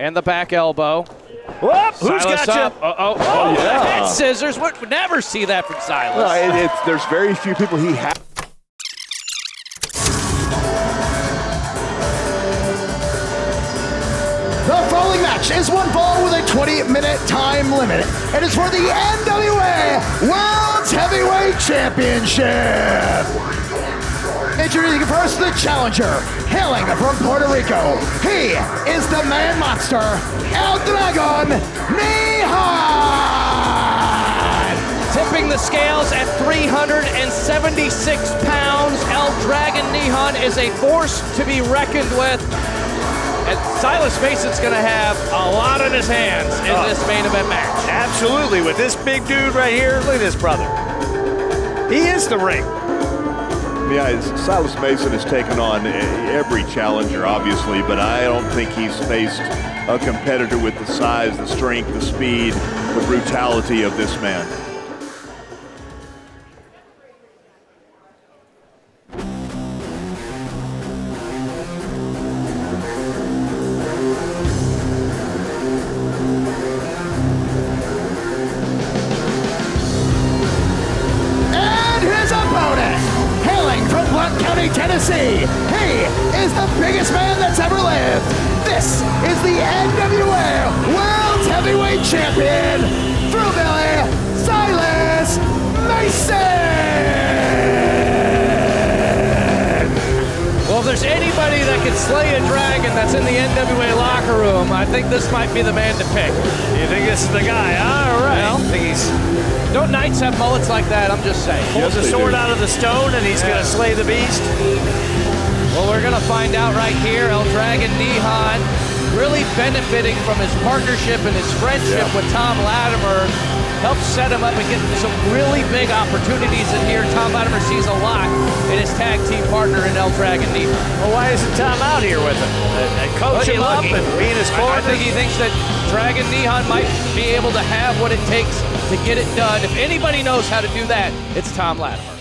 And the back elbow. Whoop, who's Silas got up. you? Oh, yeah. head scissors. Would never see that from Silas. Well, there's very few people he has. The following match is one fall with a 20-minute time limit. It is for the NWA World Heavyweight Championship. Introducing first the challenger, hailing from Puerto Rico. He is the man monster, El Dragon Nihan. Tipping the scales at 376 pounds, El Dragon Nihan is a force to be reckoned with. And Silas Mason's going to have a lot on his hands in this main event match. Absolutely, with this big dude right here. Look at this brother. He is the ring. Yeah, Silas Mason has taken on every challenger, obviously, but I don't think he's faced a competitor with the size, the strength, the speed, the brutality of this man. Tennessee. He is the biggest man that's ever lived. This is the NWA World Heavyweight Champion, Thrillbilly Silas Mason. Well, if there's anybody that can slay a dragon that's in the NWA locker room, I think this might be the man to pick. You think this is the guy? All right. Well, I think he's... Don't knights have mullets like that? I'm just saying. Pulls a sword out of the stone and he's going to slay the beast. Well, we're going to find out right here. El Dragon Nihan really benefiting from his partnership and his friendship with Tom Latimer. Helps set him up and get some really big opportunities in here. Tom Latimer sees a lot in his tag team partner in El Dragon Nihan. Well, why isn't Tom out here with him? And coach him up and being his corner? I think he thinks that Dragon Nihan might be able to have what it takes to get it done. If anybody knows how to do that, it's Tom Latimer.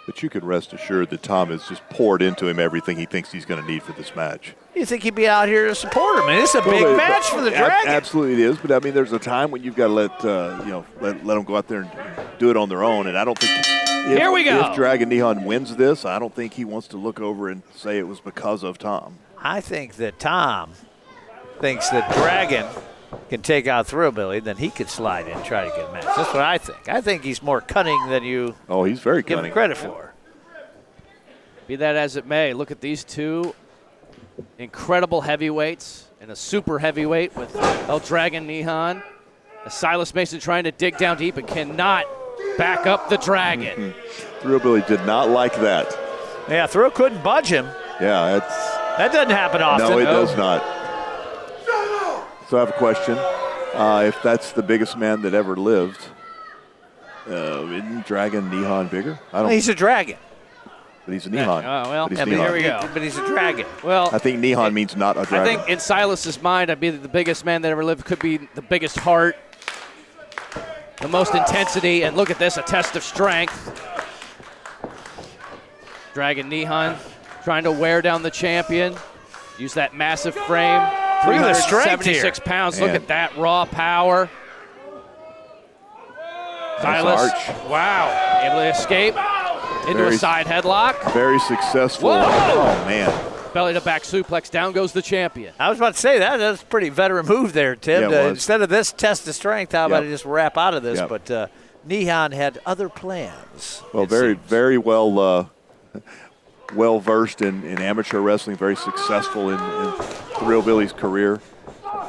But you can rest assured that Tom has just poured into him everything he thinks he's going to need for this match. You think he'd be out here to support him? I mean, this is a big match for the Dragon. Absolutely, it is. But I mean, there's a time when you've got to let them go out there and do it on their own. And I don't think here we go. If Dragon Nihan wins this, I don't think he wants to look over and say it was because of Tom. I think that Tom thinks that Dragon can take out Thrillbilly, then he could slide in and try to get a match. That's what I think. I think he's more cunning than you he's very give cunning. him credit for. Be that as it may, look at these two incredible heavyweights and a super heavyweight with El Dragon Nihan. Silas Mason trying to dig down deep and cannot back up the Dragon. Thrillbilly did not like that. Yeah, Thrill couldn't budge him. Yeah, that doesn't happen often. No, it does not. So I have a question. If that's the biggest man that ever lived, isn't Dragon Nihan bigger? He's a dragon. But he's a Nihan. Here we go. But he's a dragon. Well, I think Nihan means not a dragon. I think in Silas's mind, I'd be the biggest man that ever lived could be the biggest heart, the most intensity, and look at this, a test of strength. Dragon Nihan trying to wear down the champion. Use that massive frame. Look at the strength here. 76 pounds. Look at that raw power. Silas, wow, able to escape into a side headlock. Very successful. Whoa. Oh, man. Belly to back suplex. Down goes the champion. I was about to say that's a pretty veteran move there, Tim. Yeah, Instead of this test of strength, how about I just wrap out of this? Yep. But Nihan had other plans. Well, very well versed in amateur wrestling, very successful in Thrillbilly's career.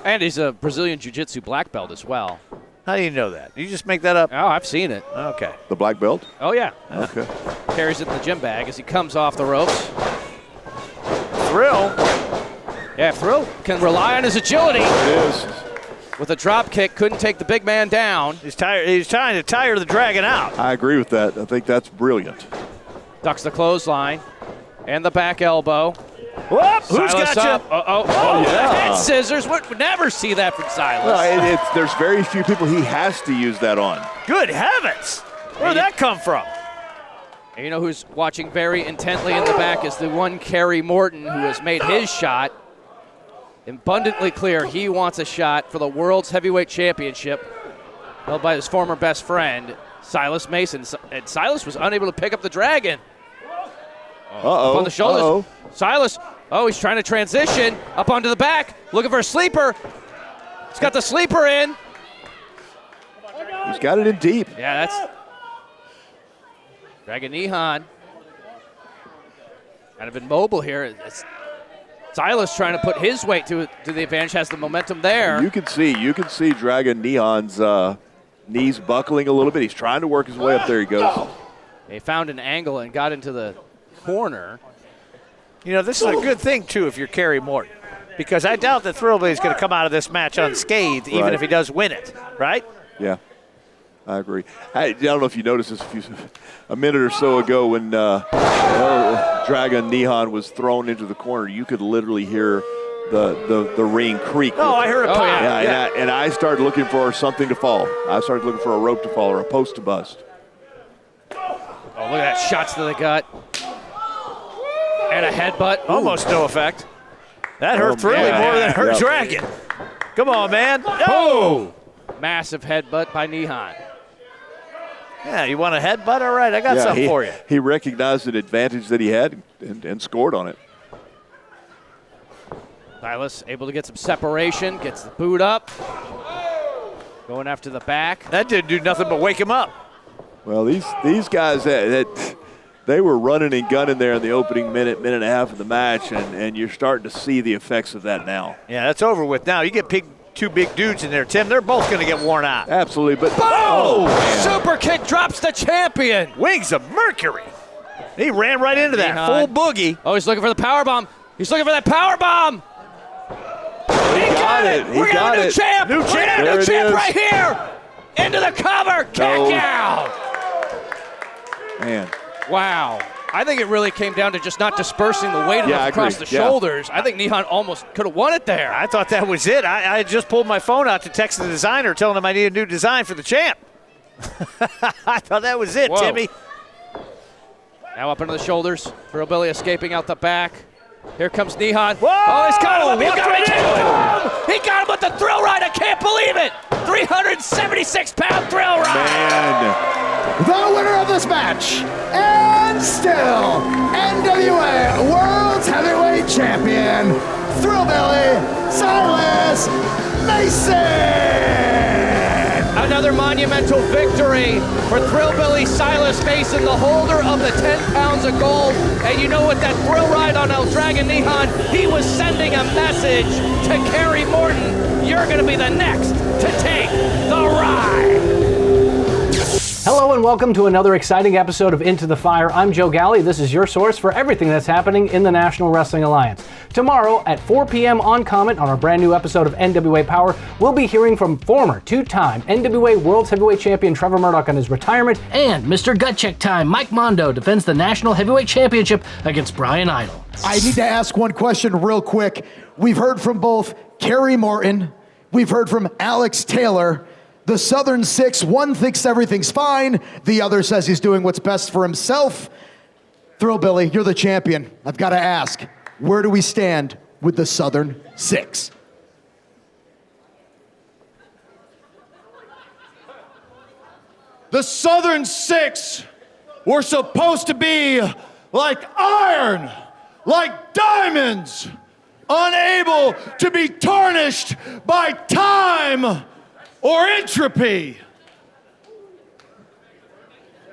And he's a Brazilian Jiu-Jitsu black belt as well. How do you know that? You just make that up? Oh, I've seen it. Okay. The black belt? Oh, yeah. Okay. Carries it in the gym bag as he comes off the ropes. Thrill. Yeah, Thrill can rely on his agility. It is. With a drop kick, couldn't take the big man down. He's tired. He's trying to tire the Dragon out. I agree with that. I think that's brilliant. Ducks the clothesline and the back elbow. Whoop! Who's Silas got up. you? Head scissors. Would never see that from Silas. Well, there's very few people he has to use that on. Good heavens! Where'd that come from? And you know who's watching very intently in the back is the one Kerry Morton, who has made his shot. abundantly clear he wants a shot for the World's Heavyweight Championship held by his former best friend, Silas Mason. And Silas was unable to pick up the Dragon. Uh-oh. Up on the shoulders. Uh-oh. Silas, he's trying to transition up onto the back, looking for a sleeper. He's got the sleeper in. He's got it in deep. Yeah, that's Dragon Nihan. Kind of immobile here. It's Silas trying to put his weight to the advantage, has the momentum there. You can see Dragon Nihan's knees buckling a little bit. He's trying to work his way up. There he goes. He found an angle and got into the corner. You know, this is a good thing, too, if you're Kerry Morton, because I doubt that Thrillbilly is going to come out of this match unscathed, even if he does win it, right? Yeah, I agree. I don't know if you noticed this a minute or so ago when Dragon Nihan was thrown into the corner. You could literally hear the ring creak. Oh, I heard a pop. Yeah. And I started looking for something to fall. I started looking for a rope to fall or a post to bust. Oh, look at that, shots to the gut. And a headbutt. Almost no effect. That hurt Thrillbilly more than hurt Dragon. Come on, man. Oh! Massive headbutt by Nihan. Yeah, you want a headbutt? All right, I got something for you. He recognized an advantage that he had and scored on it. Silas able to get some separation, gets the boot up. Going after the back. That didn't do nothing but wake him up. Well, these guys, they were running and gunning there in the opening minute and a half of the match, and you're starting to see the effects of that now. Yeah, that's over with now. You get two big dudes in there, Tim. They're both going to get worn out. Absolutely, but Super kick drops the champion. Wings of Mercury. He ran right into that full boogie. Oh, he's looking for the power bomb. He's looking for that power bomb. He got it. We're got a new champ. New champ. We're got a new champ right here. Into the cover. Kick out. Man. Wow. I think it really came down to just not dispersing the weight enough across the shoulders. I think Nihan almost could have won it there. I thought that was it. I just pulled my phone out to text the designer telling him I need a new design for the champ. I thought that was it, Timmy. Now up into the shoulders. Thrillbilly escaping out the back. Here comes Nihan. Whoa! Oh, he's got him up. He got him with the thrill ride. I can't believe it. 376-pound thrill ride. Man. The winner of this match, and still NWA World's Heavyweight Champion, Thrillbilly Silas Mason. Another monumental victory for Thrillbilly Silas Mason, the holder of the 10 pounds of gold. And you know what, that thrill ride on El Dragon Nihan, he was sending a message to Kerry Morton. You're going to be the next to take the ride. Hello and welcome to another exciting episode of Into the Fire. I'm Joe Galley. This is your source for everything that's happening in the National Wrestling Alliance. Tomorrow at 4 p.m. on Comet on our brand new episode of NWA Powerrr, we'll be hearing from former two-time NWA World's Heavyweight Champion Trevor Murdoch on his retirement. And Mr. Gut Check Time, Mike Mondo defends the National Heavyweight Championship against Brian Idol. I need to ask one question real quick. We've heard from both Kerry Morton, we've heard from Alex Taylor. The Southern Six, one thinks everything's fine, the other says he's doing what's best for himself. Thrillbilly, you're the champion. I've got to ask, where do we stand with the Southern Six? The Southern Six were supposed to be like iron, like diamonds, unable to be tarnished by time or entropy.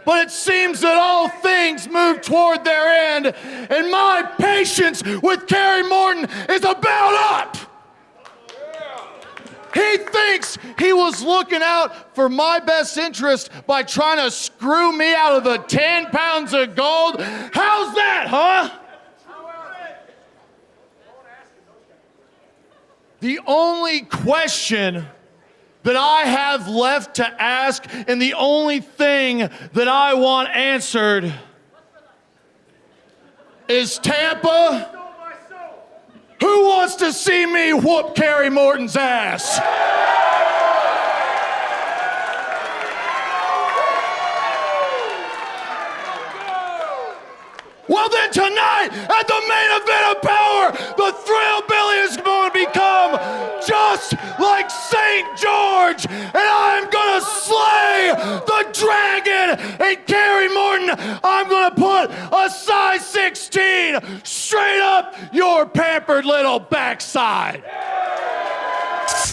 But it seems that all things move toward their end, and my patience with Kerry Morton is about up. He thinks he was looking out for my best interest by trying to screw me out of the 10 pounds of gold. How's that, huh? The only question that I have left to ask, and the only thing that I want answered is, Tampa, who wants to see me whoop Kerry Morton's ass? Well then tonight, at the main event of Powerrr, the Thrillbilly is going to become charge, and I'm gonna slay the dragon. And Kerry Morton, I'm gonna put a size 16 straight up your pampered little backside.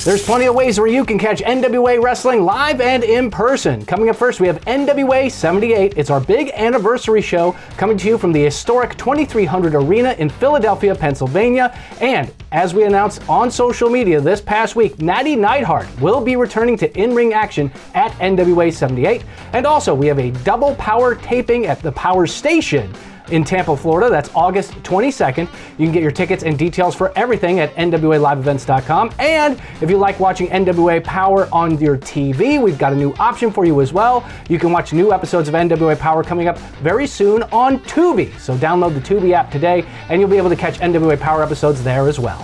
There's plenty of ways where you can catch NWA Wrestling live and in person. Coming up first, we have NWA 78. It's our big anniversary show coming to you from the historic 2300 Arena in Philadelphia, Pennsylvania. And as we announced on social media this past week, Natty Neidhart will be returning to in-ring action at NWA 78. And also, we have a double Powerrr taping at the Powerrr Station in Tampa, Florida. That's August 22nd. You can get your tickets and details for everything at nwaliveevents.com. And if you like watching NWA Powerrr on your TV, we've got a new option for you as well. You can watch new episodes of NWA Powerrr coming up very soon on Tubi. So download the Tubi app today, and you'll be able to catch NWA Powerrr episodes there as well.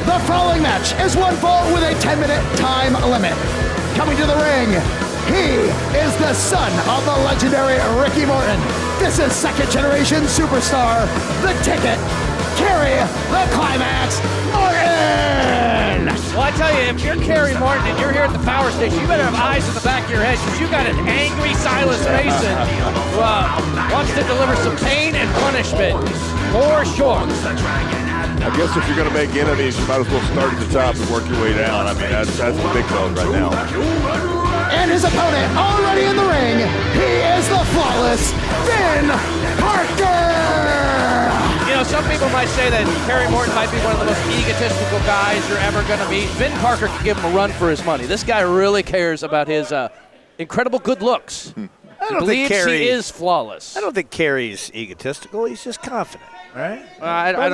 The following match is one fall with a 10-minute time limit. Coming to the ring, he is the son of the legendary Ricky Morton. This is second-generation superstar, The Ticket, Kerry, The Climax, Morton! Well, I tell you, if you're Kerry Morton and you're here at the Powerrr Station, you better have eyes in the back of your head because you got an angry Silas Mason who wants to deliver some pain and punishment, for sure. I guess if you're going to make enemies, you might as well start at the top and work your way down. I mean, that's the big dog right now. And his opponent already in the ring, he is the flawless Finn Parker! You know, some people might say that Kerry Morton might be one of the most egotistical guys you're ever going to meet. Finn Parker can give him a run for his money. This guy really cares about his incredible good looks. I don't think Kerry he is flawless. I don't think Kerry's egotistical. He's just confident, right?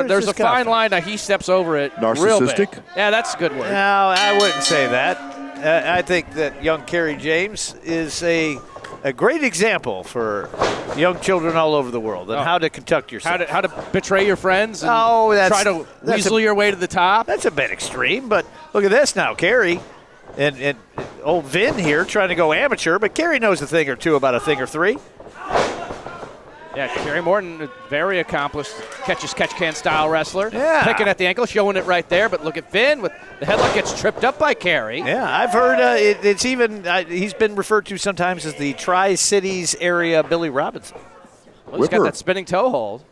There's a fine line that he steps over it. Real big. Narcissistic? Yeah, that's a good word. No, I wouldn't say that. I think that young Kerry James is a great example for young children all over the world and how to conduct yourself. How to betray your friends and try to weasel your way to the top. That's a bit extreme, but look at this now, Kerry. And old Vin here trying to go amateur, but Kerry knows a thing or two about a thing or three. Yeah, Kerry Morton, very accomplished catch-can style wrestler. Yeah. Picking at the ankle, showing it right there. But look at Finn with the headlock gets tripped up by Kerry. Yeah, I've heard it's even he's been referred to sometimes as the Tri-Cities area Billy Robinson. Well, he's got that spinning toe hold.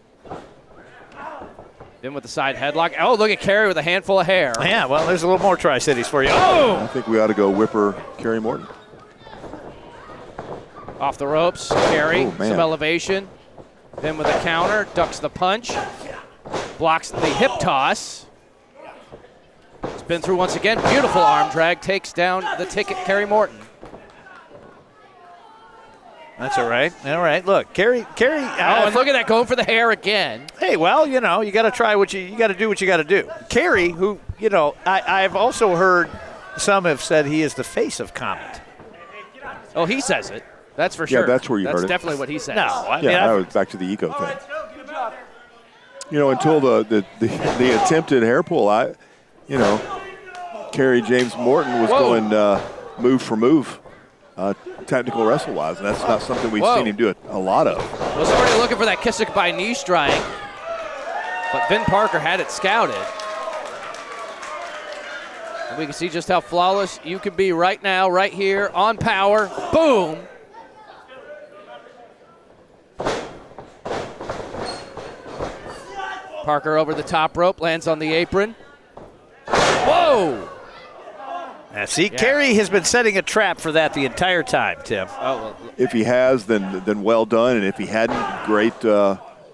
Then with the side headlock. Oh, look at Kerry with a handful of hair. Yeah, well, there's a little more Tri-Cities for you. Oh! I think we ought to go Whipper Kerry Morton. Off the ropes, Kerry, Oh, man. some elevation. Then with a counter, ducks the punch. Blocks the hip toss. Spin through once again. Beautiful arm drag. Takes down the Ticket, Kerry Morton. That's all right. All right. Look, Kerry. Oh, and look at that, going for the hair again. Hey, well, you know, you got to try you got to do what you got to do. Kerry, who, you know, I've also heard some have said he is the face of Comet. Oh, he says it. That's for sure. Yeah, that's where you heard it. That's definitely what he says. No, I mean, I was back to the ego thing. You know, until the attempted hair pull, Kerry James Morton was going move for move, technical wrestle-wise, and that's not something we've seen him do a lot of. Was already looking for that Kissick by knee strike, but Finn Parker had it scouted. And we can see just how flawless you can be right now, right here on Powerrr. Boom. Parker over the top rope, lands on the apron. Whoa! Now, see, Kerry has been setting a trap for that the entire time, Tim. Oh, If he has, then well done, and if he hadn't, great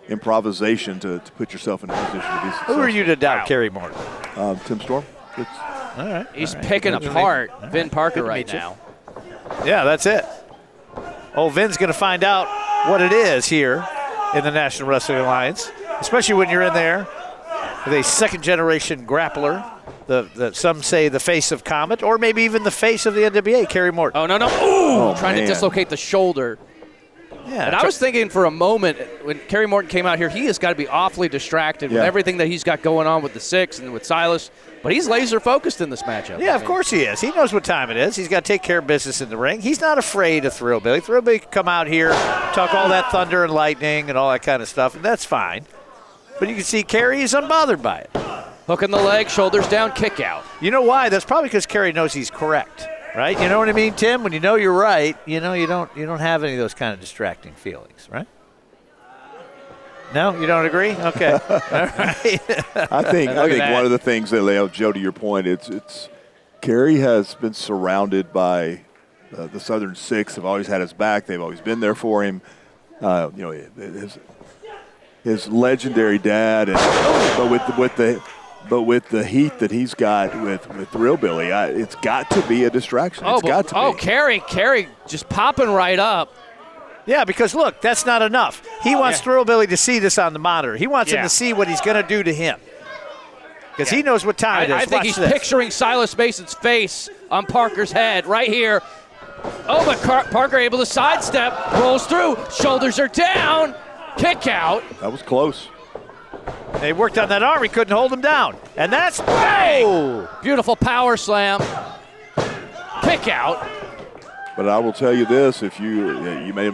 improvisation to put yourself in a position to be successful. Who are you to doubt Kerry Morton? Tim Storm. All right. he's picking apart Finn Parker right now. Yeah, that's it. Oh, Vin's going to find out what it is here in the National Wrestling Alliance, especially when you're in there with a second-generation grappler, the some say the face of Comet, or maybe even the face of the NWA, Kerry Morton. Oh, no. Ooh, trying to dislocate the shoulder. Yeah, And I was thinking for a moment when Kerry Morton came out here, he has got to be awfully distracted with everything that he's got going on with the Six and with Silas. But he's laser focused in this matchup. Yeah, of course he is. He knows what time it is. He's got to take care of business in the ring. He's not afraid of Thrillbilly. Thrillbilly can come out here, talk all that thunder and lightning and all that kind of stuff, and that's fine. but you can see Kerry is unbothered by it. Hook in the leg, shoulders down, kick out. You know why? That's probably because Kerry knows he's correct, right? You know what I mean, Tim? When you know you're right, you don't have any of those kind of distracting feelings, right? No, you don't agree? Okay. All right. I think one of the things that lay out, Joe, to your point, it's Kerry has been surrounded by the Southern Six. Have always had his back. They've always been there for him. His legendary dad, but with the heat that he's got with Thrill Billy, it's got to be a distraction. Kerry just popping right up. Yeah, because look, that's not enough. He wants Thrill Billy to see this on the monitor. He wants him to see what he's going to do to him. Because he knows what time it is. I think he's picturing Silas Mason's face on Parker's head right here. Oh, but Parker able to sidestep, rolls through, shoulders are down, kick out. That was close. They worked on that arm. He couldn't hold him down. And that's bang! Beautiful power slam. Kick out. But I will tell you this, if you may,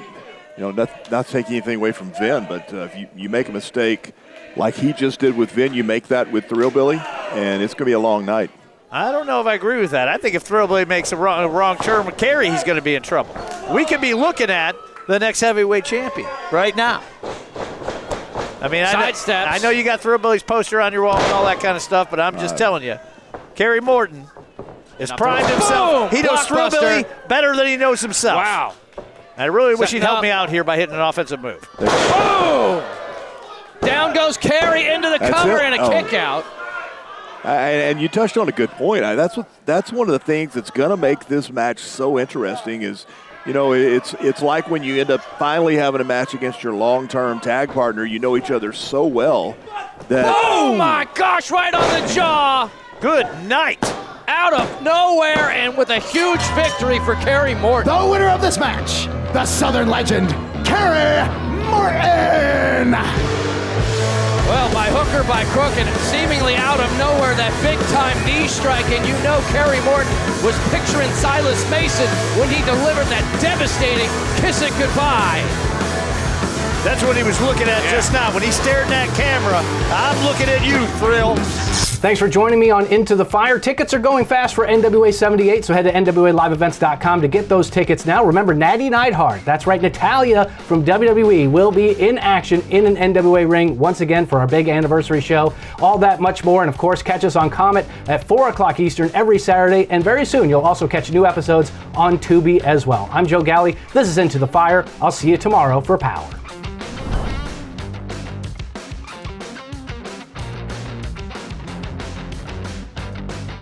not taking anything away from Vin, but if you make a mistake like he just did with Vin, you make that with Thrill Billy, and it's going to be a long night. I don't know if I agree with that. I think if Thrill Billy makes a wrong turn with Kerry, he's going to be in trouble. We could be looking at the next heavyweight champion right now. I mean, I know you got Thrill Billy's poster on your wall and all that kind of stuff, but I'm just telling you, Kerry Morton has primed himself. He knows Thrill Billy better than he knows himself. Wow. I really wish he'd help me out here by hitting an offensive move. Boom! Down goes Kerry into the cover and a kick out. And you touched on a good point. That's one of the things that's going to make this match so interesting is, it's like when you end up finally having a match against your long-term tag partner. You know each other so well that. Oh my gosh! Right on the jaw. Good night. Out of nowhere and with a huge victory for Kerry Morton. The winner of this match, the Southern legend, Kerry Morton. Well, by hook or by crook, and seemingly out of nowhere, that big-time knee strike, and you know Kerry Morton was picturing Silas Mason when he delivered that devastating kiss it goodbye. That's what he was looking at just now. When he stared in that camera, I'm looking at you, Thrill. Thanks for joining me on Into the Fire. Tickets are going fast for NWA 78, so head to NWALiveEvents.com to get those tickets now. Remember, Natty Neidhart, that's right, Natalia from WWE, will be in action in an NWA ring once again for our big anniversary show. All that, much more, and of course, catch us on Comet at 4 o'clock Eastern every Saturday, and very soon you'll also catch new episodes on Tubi as well. I'm Joe Galley. This is Into the Fire. I'll see you tomorrow for Power.